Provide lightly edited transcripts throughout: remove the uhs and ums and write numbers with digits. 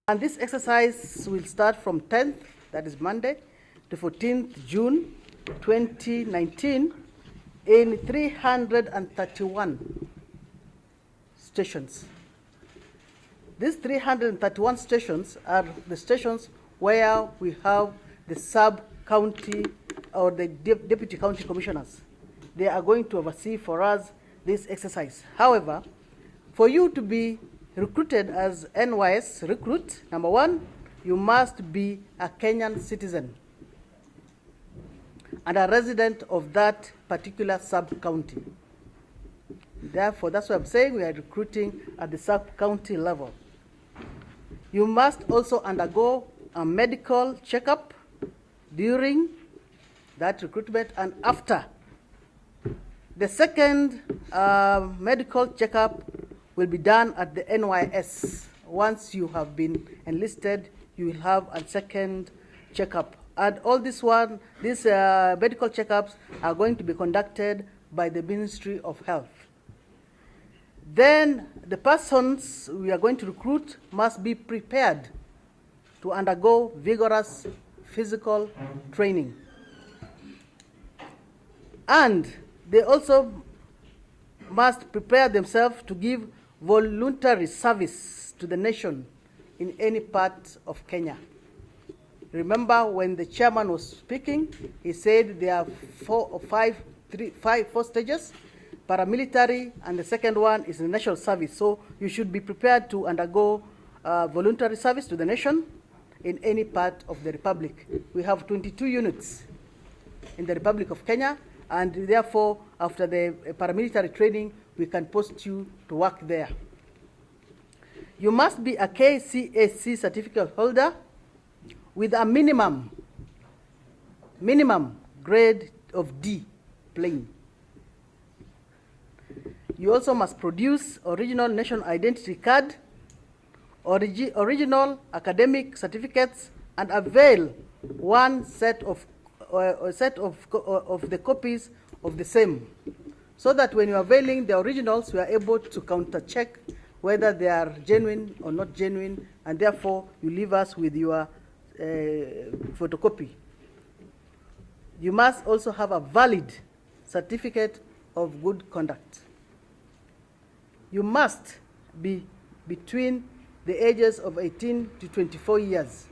And this exercise will start from 10th, that is Monday, to 14th June 2019 in 331 stations. These 331 stations are the stations where we have the sub-county or the deputy county commissioners. They are going to oversee for us this exercise. However, for you to be recruited as NYS recruit, number one, you must be a Kenyan citizen and a resident of that particular sub-county. Therefore, that's why I'm saying we are recruiting at the sub-county level. You must also undergo a medical checkup during that recruitment and after. The second medical checkup will be done at the NYS. Once you have been enlisted, you will have a second checkup. And all these medical checkups are going to be conducted by the Ministry of Health. Then the persons we are going to recruit must be prepared to undergo vigorous physical training. And they also must prepare themselves to give voluntary service to the nation in any part of Kenya. Remember when the chairman was speaking, he said there are four stages, paramilitary, and the second one is the national service. So you should be prepared to undergo voluntary service to the nation in any part of the Republic. We have 22 units in the Republic of Kenya, and therefore, after the paramilitary training, we can post you to work there. You must be a KCAC certificate holder with a minimum grade of D, plain. You also must produce original national identity card, original academic certificates, and avail one set of the copies of the same, so that when you are availing the originals, we are able to counter-check whether they are genuine or not genuine, and therefore you leave us with your photocopy. You must also have a valid certificate of good conduct. You must be between the ages of 18 to 24 years.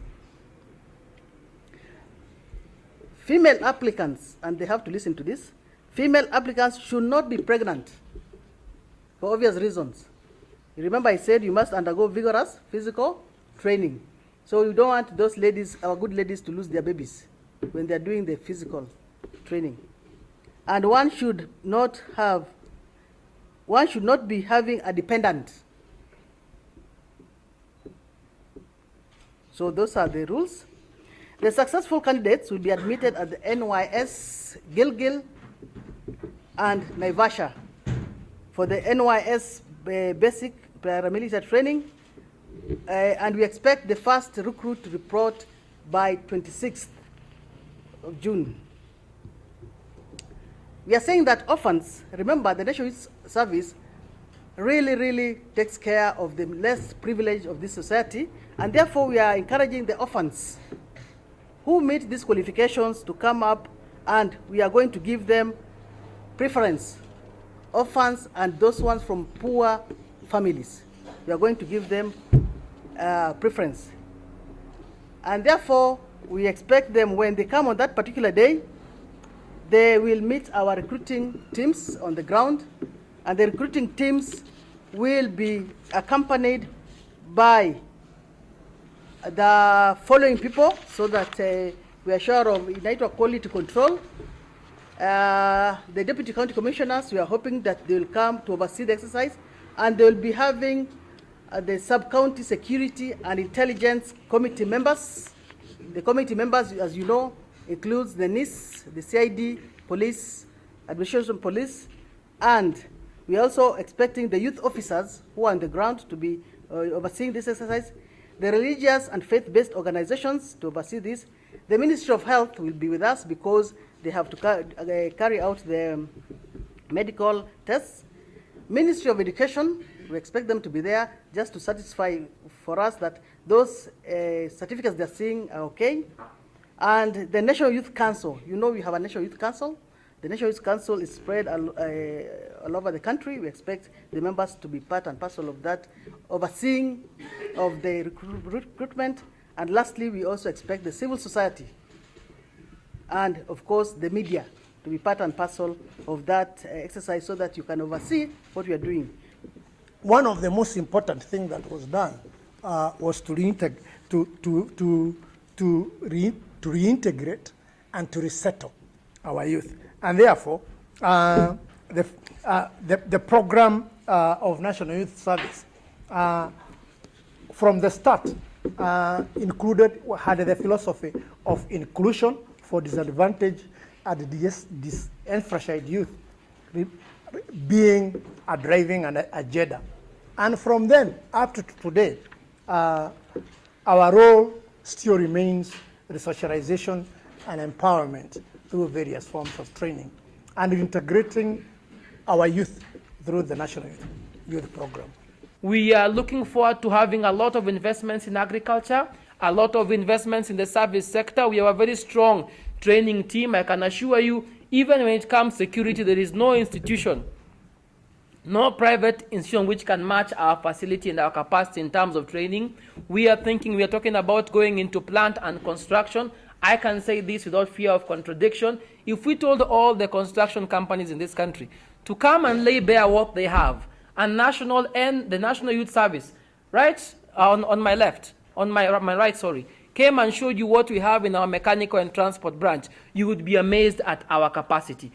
Female applicants, and they have to listen to this, female applicants should not be pregnant for obvious reasons. You remember I said you must undergo vigorous physical training. So you don't want those ladies, our good ladies, to lose their babies when they're doing the physical training. And one should not be having a dependent. So those are the rules. The successful candidates will be admitted at the NYS Gilgil and Naivasha for the NYS basic paramilitary training, and we expect the first recruit to report by 26th of June. We are saying that orphans, remember the National Youth Service really takes care of the less privileged of this society, and therefore we are encouraging the orphans who meet these qualifications to come up, and we are going to give them preference. Orphans and those ones from poor families, we are going to give them preference. And therefore, we expect them, when they come on that particular day, they will meet our recruiting teams on the ground, and the recruiting teams will be accompanied by the following people, so that we are sure of inaitwa quality control. The deputy county commissioners, we are hoping that they will come to oversee the exercise, and they will be having the sub-county security and intelligence committee members. The committee members, as you know, includes the NIS, the CID, police, administration police, and we are also expecting the youth officers who are on the ground to be overseeing this exercise, the religious and faith-based organizations to oversee this, The Ministry of Health will be with us because they have to carry out the medical tests. Ministry of Education, we expect them to be there just to satisfy for us that those certificates they're seeing are okay. And the National Youth Council, you know we have a National Youth Council. The National Youth Council is spread all over the country. We expect the members to be part and parcel of that, overseeing of the recruitment. And lastly, we also expect the civil society and, of course, the media to be part and parcel of that exercise so that you can oversee what we are doing. One of the most important things that was done was to reintegrate and to resettle our youth. And therefore, the program of National Youth Service from the start had the philosophy of inclusion for disadvantaged and disenfranchised youth being a driving and a agenda. And from then up to today, our role still remains resocialization and empowerment through various forms of training and integrating our youth through the National Youth Program. We are looking forward to having a lot of investments in agriculture, a lot of investments in the service sector. We have a very strong training team. I can assure you, even when it comes to security, there is no institution, no private institution which can match our facility and our capacity in terms of training. We are talking about going into plant and construction. I can say this without fear of contradiction. If we told all the construction companies in this country to come and lay bare what they have, and the National Youth Service, right on my left, on my right, sorry, came and showed you what we have in our mechanical and transport branch, you would be amazed at our capacity.